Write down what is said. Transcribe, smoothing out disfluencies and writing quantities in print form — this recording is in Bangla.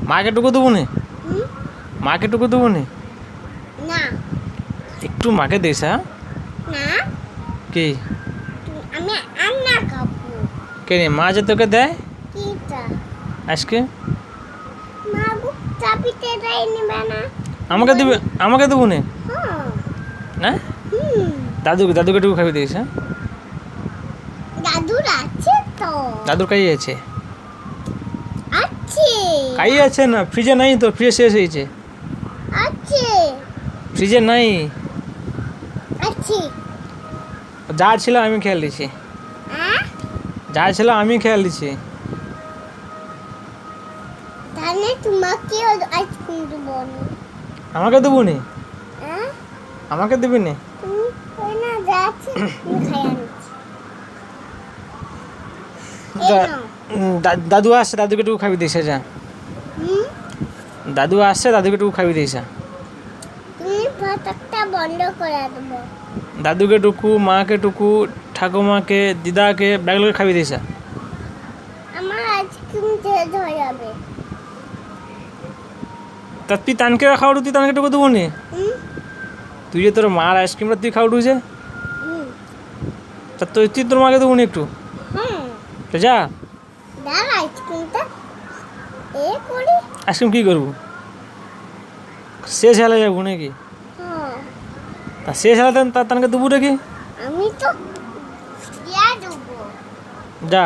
মাকে টুকু দেবো নে, মাকে টুকু দেবো নে, না একটু মাকে দিস। হ্যাঁ না কি আমি রান্না খাবো। কে রে মা যে তোকে দেয় কিটা আজকে? মা বুক চাপিতে দেয় নিবে না। আমাকে দিবে, আমাকে দেবো নে হ্যাঁ না? হুম দাদুকে দাদুকে টুকু খাবি দিস। হ্যাঁ দাদুর আছে তো দাদুর কাই আছে, আছে কাই আছে না, ফ্রিজে নাই তো, ফ্রিজে শেষ হয়েছে, আছে ফ্রিজে নাই। আছে যা ছিল আমি খেয়াল দিচ্ছি, হ্যাঁ যা ছিল আমি খেয়াল দিচ্ছি। তাহলে তোমাকে আইসক্রিম দেবো না। আমাকে দেবো নে, হ্যাঁ আমাকে দিবি নে। তুমি ওই না যা আছে তুমি খাই আনছি। এই নাও। দাদু আসছে, দাদুকে টুকু খাবি দিস যা। হুম দাদু আসছে, দাদুকে টুকু খাবি দিস। তুমি ভাতটা বন্ধ করে দেবো। দাদুকে টুকু, মাকে টুকু, ঠাকুমাকে, দিদাকে ব্যাগগুলো খাবি দিস। আমার আইসক্রিম শেষ হয়ে যাবে। তা তুই তানকে খাওয়াড়ু, তুই তানকে টুকু দেবো নি? হুম তুই যে তোর মার আইসক্রিমটা তুই খাওয়াড়ু যে, হুম তা তুই তোর মাকে দেবো নি একটু? হ্যাঁ তো যা, দাঁড়া আইসক্রিমটা এ করি। আইসক্রিম কী করবো? শেষ হেলে যাবো নাকি? হ্যাঁ তা শেষ হেলাতে তার তানকে দেবো নাকি? আমি তো দিয়া দেবো। যা।